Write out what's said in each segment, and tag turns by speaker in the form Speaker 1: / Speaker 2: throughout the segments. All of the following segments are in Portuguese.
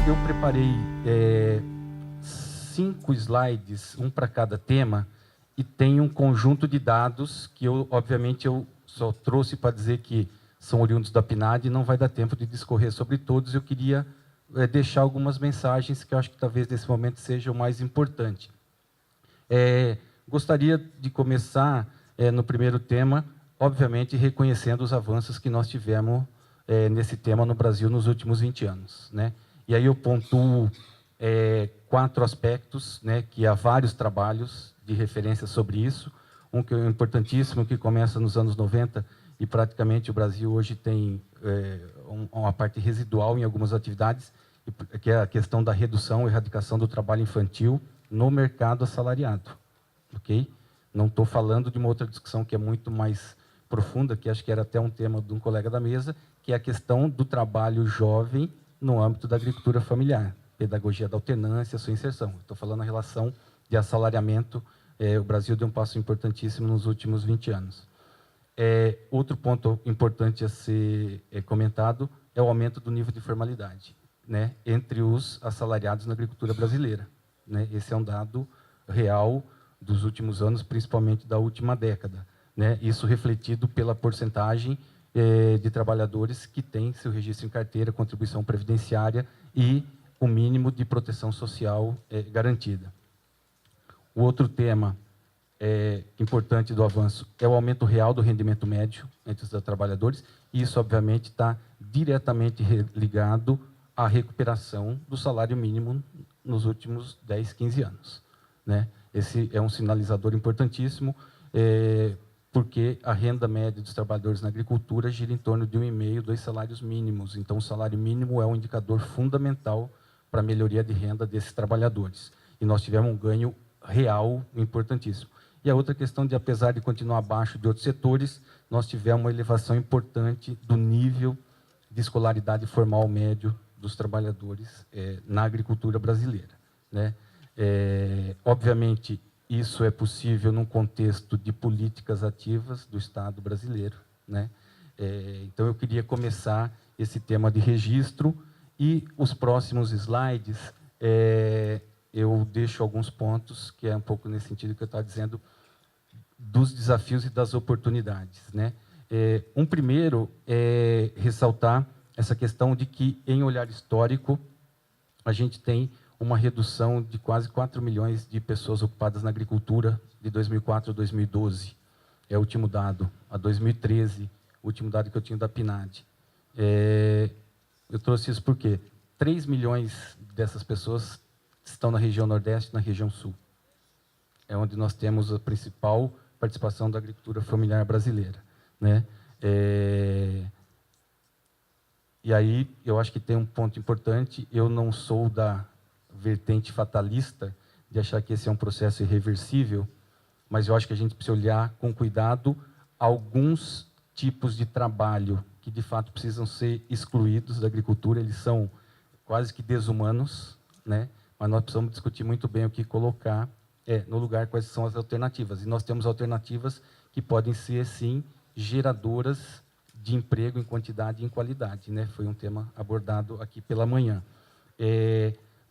Speaker 1: Eu preparei 5 slides, um para cada tema, e tem um conjunto de dados que, obviamente, eu só trouxe para dizer que são oriundos da PNAD e não vai dar tempo de discorrer sobre todos. Eu queria deixar algumas mensagens que eu acho que talvez nesse momento seja o mais importante. Gostaria de começar no primeiro tema, obviamente, reconhecendo os avanços que nós tivemos nesse tema no Brasil nos últimos 20 anos, né? E aí eu pontuo 4 aspectos, né, que há vários trabalhos de referência sobre isso. Um que é importantíssimo, que começa nos anos 90, e praticamente o Brasil hoje tem uma parte residual em algumas atividades, que é a questão da redução e erradicação do trabalho infantil no mercado assalariado. Ok? Não estou falando de uma outra discussão que é muito mais profunda, que acho que era até um tema de um colega da mesa, que é a questão do trabalho jovem no âmbito da agricultura familiar, pedagogia da alternância, sua inserção. Estou falando a relação de assalariamento. O Brasil deu um passo importantíssimo nos últimos 20 anos. Outro ponto importante a ser comentado é o aumento do nível de formalidade, né, entre os assalariados na agricultura brasileira, né? Esse é um dado real dos últimos anos, principalmente da última década, né? Isso refletido pela porcentagem de trabalhadores que têm seu registro em carteira, contribuição previdenciária e o mínimo de proteção social garantida. O outro tema importante do avanço é o aumento real do rendimento médio entre os trabalhadores, e isso, obviamente, está diretamente ligado à recuperação do salário mínimo nos últimos 10, 15 anos, né? Esse é um sinalizador importantíssimo, porque a renda média dos trabalhadores na agricultura gira em torno de 1,5, 2 salários mínimos. Então, o salário mínimo é um indicador fundamental para a melhoria de renda desses trabalhadores. E nós tivemos um ganho real importantíssimo. E a outra questão de, apesar de continuar abaixo de outros setores, nós tivemos uma elevação importante do nível de escolaridade formal médio dos trabalhadores na agricultura brasileira, né? Obviamente, isso é possível num contexto de políticas ativas do Estado brasileiro, né? Então, eu queria começar esse tema de registro, e os próximos slides, eu deixo alguns pontos, que é um pouco nesse sentido que eu estava dizendo, dos desafios e das oportunidades, né? Um primeiro é ressaltar essa questão de que, em olhar histórico, a gente tem uma redução de quase 4 milhões de pessoas ocupadas na agricultura de 2004 a 2012. É o último dado. A 2013, o último dado que eu tinha da PNAD. Eu trouxe isso porque 3 milhões dessas pessoas estão na região Nordeste e na região Sul. É onde nós temos a principal participação da agricultura familiar brasileira, né? E aí, eu acho que tem um ponto importante. Eu não sou da vertente fatalista de achar que esse é um processo irreversível, mas eu acho que a gente precisa olhar com cuidado alguns tipos de trabalho que, de fato, precisam ser excluídos da agricultura. Eles são quase que desumanos, né? Mas nós precisamos discutir muito bem o que colocar no lugar, quais são as alternativas. E nós temos alternativas que podem ser, sim, geradoras de emprego em quantidade e em qualidade, né? Foi um tema abordado aqui pela manhã.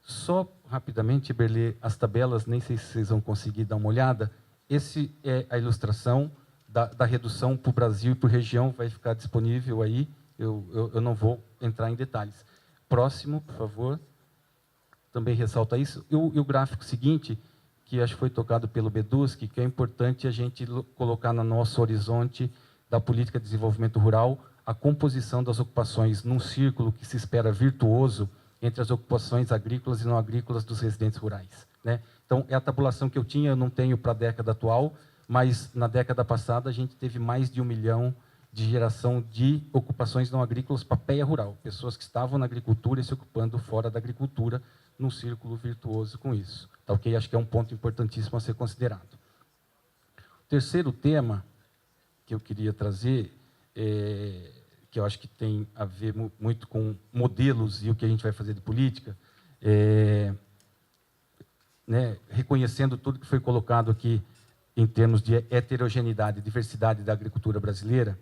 Speaker 1: Só rapidamente, Berlê, as tabelas, nem sei se vocês vão conseguir dar uma olhada. Esse é a ilustração da redução para o Brasil e por região, vai ficar disponível aí. Eu não vou entrar em detalhes. Próximo, por favor. Também ressalta isso. E o gráfico seguinte, que acho que foi tocado pelo Beduski, que é importante a gente colocar no nosso horizonte da política de desenvolvimento rural a composição das ocupações num círculo que se espera virtuoso entre as ocupações agrícolas e não agrícolas dos residentes rurais, né? Então, é a tabulação que eu tinha, eu não tenho para a década atual, mas na década passada a gente teve mais de 1 milhão de geração de ocupações não agrícolas para PEA rural, pessoas que estavam na agricultura e se ocupando fora da agricultura, num círculo virtuoso com isso. Tá, ok? Acho que é um ponto importantíssimo a ser considerado. O terceiro tema que eu queria trazer, que eu acho que tem a ver muito com modelos e o que a gente vai fazer de política, né, reconhecendo tudo que foi colocado aqui em termos de heterogeneidade e diversidade da agricultura brasileira,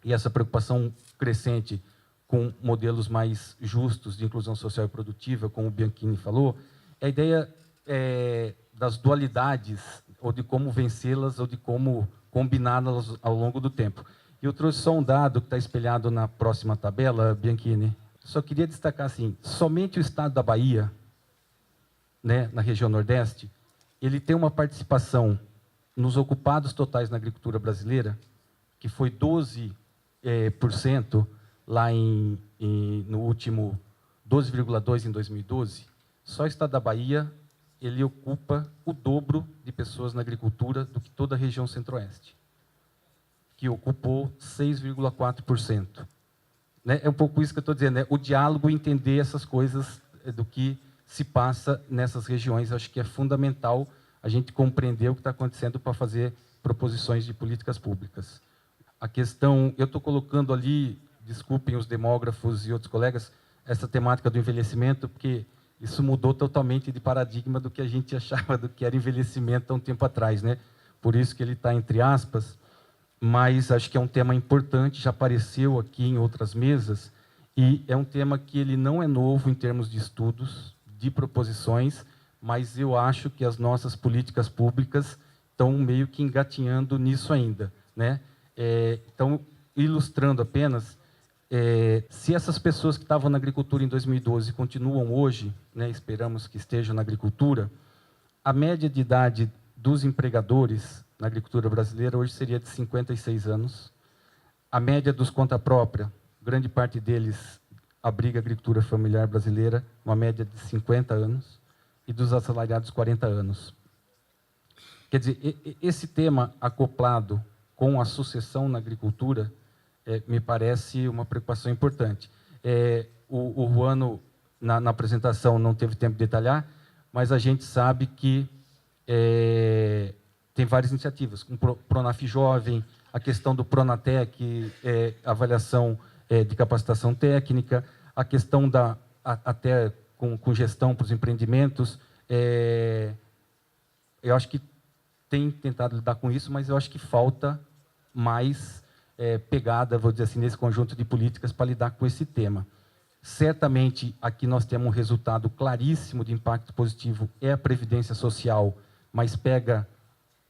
Speaker 1: e essa preocupação crescente com modelos mais justos de inclusão social e produtiva, como o Bianchini falou, é a ideia das dualidades, ou de como vencê-las, ou de como combiná-las ao longo do tempo. E eu trouxe só um dado que está espelhado na próxima tabela, Bianchini. Só queria destacar assim, somente o estado da Bahia, né, na região Nordeste, ele tem uma participação nos ocupados totais na agricultura brasileira, que foi 12% lá no último 12,2% em 2012. Só o estado da Bahia ele ocupa o dobro de pessoas na agricultura do que toda a região Centro-Oeste, que ocupou 6,4%. Né? É um pouco isso que eu estou dizendo, né? O diálogo, entender essas coisas do que se passa nessas regiões. Acho que é fundamental a gente compreender o que está acontecendo para fazer proposições de políticas públicas. A questão, eu estou colocando ali, desculpem os demógrafos e outros colegas, essa temática do envelhecimento, porque isso mudou totalmente de paradigma do que a gente achava do que era envelhecimento há um tempo atrás, né? Por isso que ele está entre aspas, mas acho que é um tema importante, já apareceu aqui em outras mesas, e é um tema que ele não é novo em termos de estudos, de proposições, mas eu acho que as nossas políticas públicas estão meio que engatinhando nisso ainda, né? Então, ilustrando apenas, se essas pessoas que estavam na agricultura em 2012 continuam hoje, né, esperamos que estejam na agricultura, a média de idade dos empregadores na agricultura brasileira hoje seria de 56 anos. A média dos conta própria, grande parte deles abriga a agricultura familiar brasileira, uma média de 50 anos, e dos assalariados 40 anos. Quer dizer, esse tema acoplado com a sucessão na agricultura me parece uma preocupação importante. O Ruano, na apresentação, não teve tempo de detalhar, mas a gente sabe que tem várias iniciativas, como o Pronaf Jovem, a questão do Pronatec, avaliação de capacitação técnica, a questão até com gestão para os empreendimentos. Eu acho que tem tentado lidar com isso, mas eu acho que falta mais pegada, vou dizer assim, nesse conjunto de políticas para lidar com esse tema. Certamente, aqui nós temos um resultado claríssimo de impacto positivo, é a Previdência Social, mas pega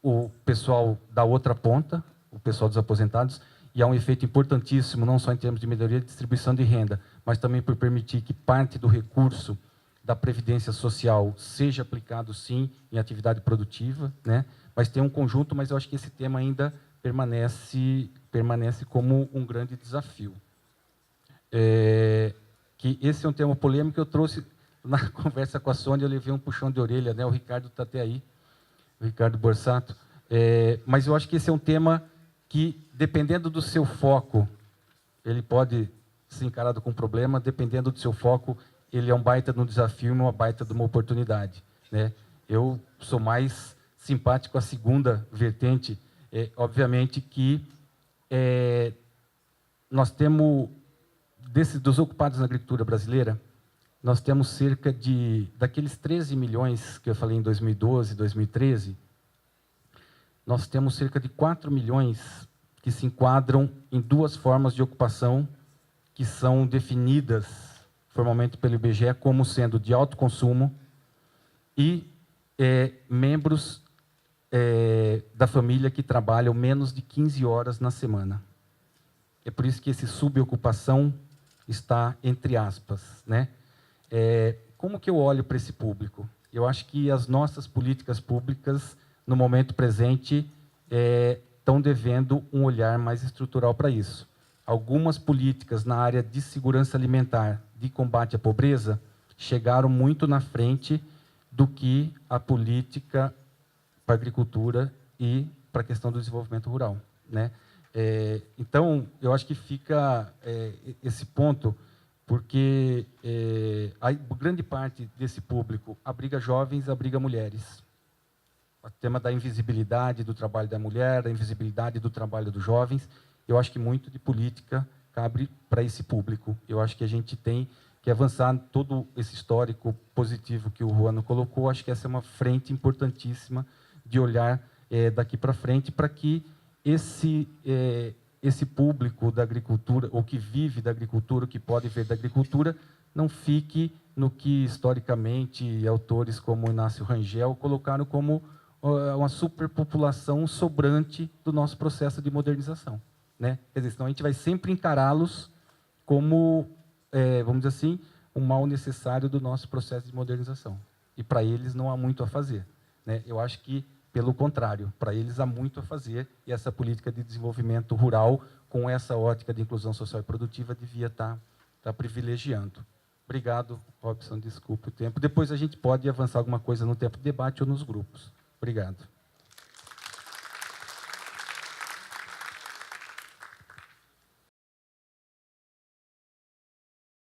Speaker 1: o pessoal da outra ponta, o pessoal dos aposentados, e há um efeito importantíssimo, não só em termos de melhoria de distribuição de renda, mas também por permitir que parte do recurso da Previdência Social seja aplicado, sim, em atividade produtiva, né? Mas tem um conjunto, mas eu acho que esse tema ainda permanece como um grande desafio. Que esse é um tema polêmico que eu trouxe na conversa com a Sônia, eu levei um puxão de orelha, né? O Ricardo está até aí, o Ricardo Borsato. Mas eu acho que esse é um tema que, dependendo do seu foco, ele pode ser encarado com problema, dependendo do seu foco, ele é um baita de um desafio e uma baita de uma oportunidade, né? Eu sou mais simpático à segunda vertente, obviamente que nós temos, dos ocupados na agricultura brasileira, nós temos cerca daqueles 13 milhões que eu falei em 2012, 2013, nós temos cerca de 4 milhões que se enquadram em duas formas de ocupação que são definidas formalmente pelo IBGE como sendo de alto consumo e membros da família que trabalham menos de 15 horas na semana. É por isso que esse subocupação está entre aspas, né? Como que eu olho para esse público? Eu acho que as nossas políticas públicas, no momento presente, estão devendo um olhar mais estrutural para isso. Algumas políticas na área de segurança alimentar, de combate à pobreza, chegaram muito na frente do que a política para a agricultura e para a questão do desenvolvimento rural, né? Então, eu acho que fica esse ponto, porque a grande parte desse público abriga jovens, abriga mulheres. O tema da invisibilidade do trabalho da mulher, da invisibilidade do trabalho dos jovens, eu acho que muito de política cabe para esse público. Eu acho que a gente tem que avançar todo esse histórico positivo que o Ruano colocou. Acho que essa é uma frente importantíssima de olhar daqui para frente, para que esse público da agricultura, ou que vive da agricultura, o que pode ver da agricultura, não fique no que, historicamente, autores como Inácio Rangel colocaram como uma superpopulação sobrante do nosso processo de modernização, né? Quer dizer, senão a gente vai sempre encará-los como, vamos dizer assim, um mal necessário do nosso processo de modernização. E para eles não há muito a fazer, né? Eu acho que, pelo contrário, para eles há muito a fazer, e essa política de desenvolvimento rural, com essa ótica de inclusão social e produtiva, devia estar privilegiando. Obrigado, Robson, desculpe o tempo. Depois a gente pode avançar alguma coisa no tempo de debate ou nos grupos. Obrigado.